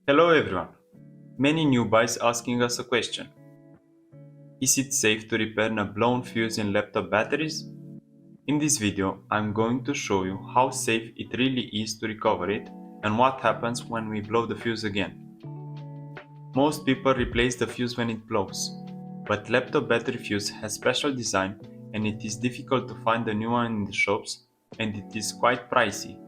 Hello everyone! Many newbies asking us a question. Is it safe to repair a blown fuse in laptop batteries? In this video, I'm going to show you how safe it really is to recover it and what happens when we blow the fuse again. Most people replace the fuse when it blows, but laptop battery fuse has special design and it is difficult to find a new one in the shops and it is quite pricey.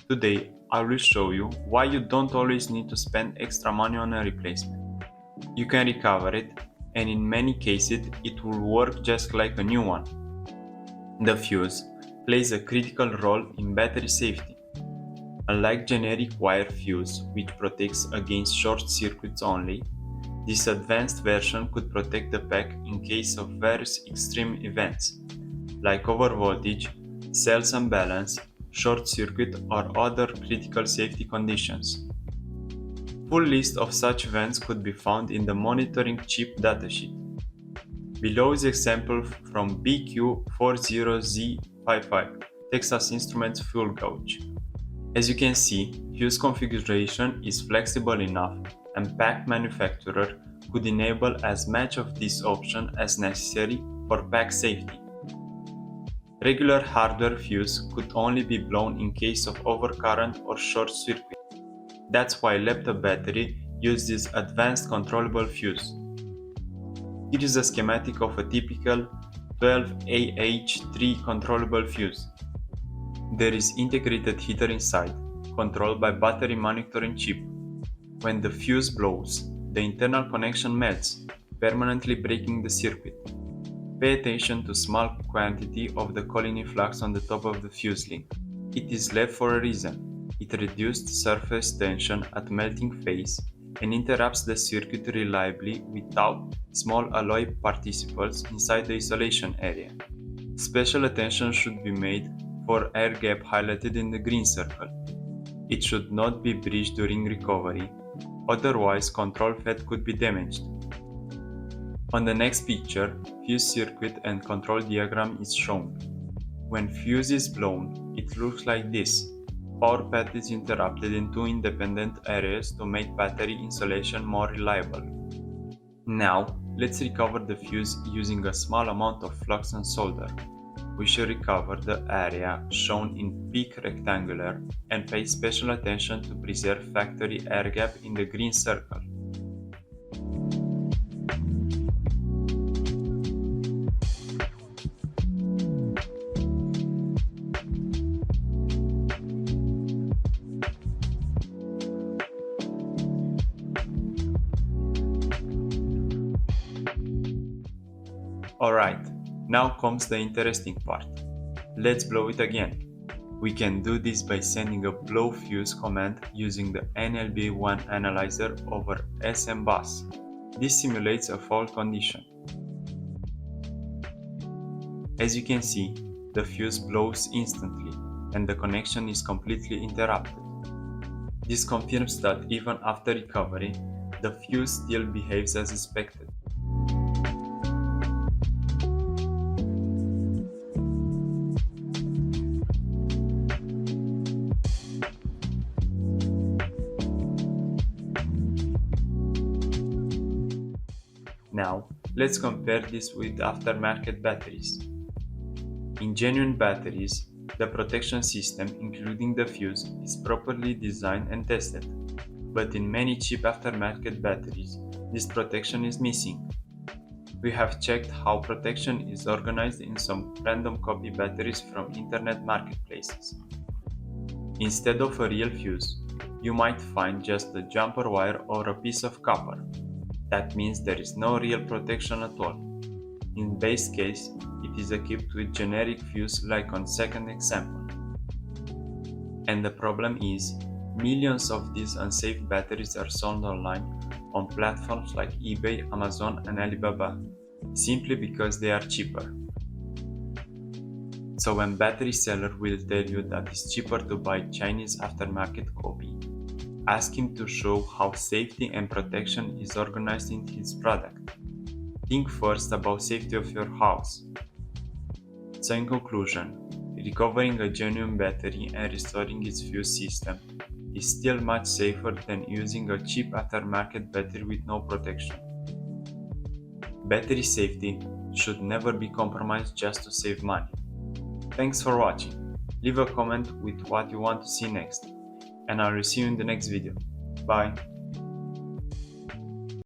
Today, I will show you why you don't always need to spend extra money on a replacement. You can recover it, and in many cases, it will work just like a new one. The fuse plays a critical role in battery safety. Unlike generic wire fuse, which protects against short circuits only, this advanced version could protect the pack in case of various extreme events, like overvoltage, cells unbalance, short circuit, or other critical safety conditions. Full list of such events could be found in the monitoring chip datasheet. Below is example from BQ40Z55 Texas Instruments fuel gauge. As you can see, fuse configuration is flexible enough and pack manufacturer could enable as much of this option as necessary for pack safety. Regular hardware fuse could only be blown in case of overcurrent or short circuit. That's why laptop battery use this advanced controllable fuse. Here is a schematic of a typical 12AH3 controllable fuse. There is integrated heater inside, controlled by battery monitoring chip. When the fuse blows, the internal connection melts, permanently breaking the circuit. Pay attention to small quantity of the colony flux on the top of the fuse link. It is left for a reason. It reduces surface tension at melting phase and interrupts the circuit reliably without small alloy particles inside the isolation area. Special attention should be made for air gap highlighted in the green circle. It should not be breached during recovery, otherwise control FET could be damaged. On the next picture, fuse circuit and control diagram is shown. When fuse is blown, it looks like this. Power path is interrupted in two independent areas to make battery insulation more reliable. Now, let's recover the fuse using a small amount of flux and solder. We should recover the area shown in peak rectangular and pay special attention to preserve factory air gap in the green circle. Alright, now comes the interesting part. Let's blow it again. We can do this by sending a blow fuse command using the NLB1 analyzer over SM bus. This simulates a fault condition. As you can see, the fuse blows instantly and the connection is completely interrupted. This confirms that even after recovery, the fuse still behaves as expected. Now, let's compare this with aftermarket batteries. In genuine batteries, the protection system, including the fuse, is properly designed and tested. But in many cheap aftermarket batteries, this protection is missing. We have checked how protection is organized in some random copy batteries from internet marketplaces. Instead of a real fuse, you might find just a jumper wire or a piece of copper. That means there is no real protection at all. In base case, it is equipped with generic fuse like on second example. And the problem is, millions of these unsafe batteries are sold online on platforms like eBay, Amazon and Alibaba, simply because they are cheaper. So when battery seller will tell you that it's cheaper to buy Chinese aftermarket copy, ask him to show how safety and protection is organized in his product. Think first about safety of your house. So in conclusion, recovering a genuine battery and restoring its fuse system is still much safer than using a cheap aftermarket battery with no protection. Battery safety should never be compromised just to save money. Thanks for watching. Leave a comment with what you want to see next, and I will see you in the next video. Bye!